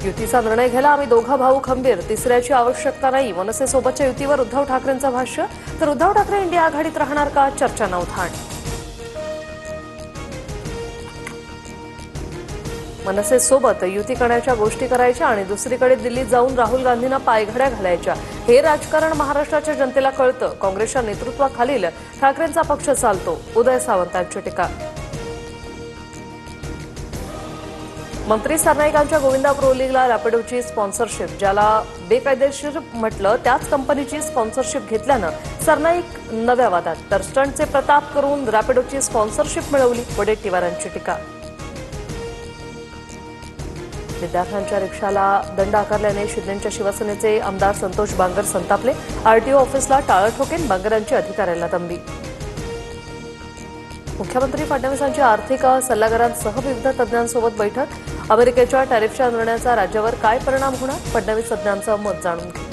युतीचा निर्णय घ्यायला आम्ही दोघा भाऊ खंबीर, तिसऱ्याची आवश्यकता नाही. मनसेसोबतच्या युतीवर उद्धव ठाकरेंचं भाष्य. तर उद्धव ठाकरे इंडिया आघाडीत राहणार का, चर्चा नवथाण. मनसेसोबत युती करण्याच्या गोष्टी करायच्या आणि दुसरीकडे दिल्लीत जाऊन राहुल गांधींना पायघड्या घालायच्या. हे राजकारण महाराष्ट्राच्या जनतेला कळतं. काँग्रेसच्या नेतृत्वाखालील ठाकरेंचा पक्ष चालतो. उदय सावंतांची टीका. मंत्री सरनाईकांच्या गोविंदा प्रो लीगला रॅपिडोची स्पॉन्सरशिप. ज्याला बेकायदेशीर म्हटलं त्याच कंपनीची स्पॉन्सरशिप घेतल्यानं सरनाईक नव्या वादात. तर स्टंटचे प्रताप करून रॅपिडोची स्पॉन्सरशिप मिळवली. वडेट्टीवारांची टीका. विद्यार्थ्यांच्या रिक्षाला दंड आकारल्याने शिंदेंच्या शिवसेनेचे आमदार संतोष बांगर संतापले. आरटीओ ऑफिसला टाळं ठोकेन बांगरांची अधिकाऱ्यांना तंबी. मुख्यमंत्री फडणवीसांची आर्थिक सल्लागारांसह विविध तज्ज्ञांसोबत बैठक. अमेरिकेच्या टॅरिफच्या निर्णयाचा राज्यावर काय परिणाम होणार, फडणवीस तज्ज्ञांचं मत जाणून घेतलं.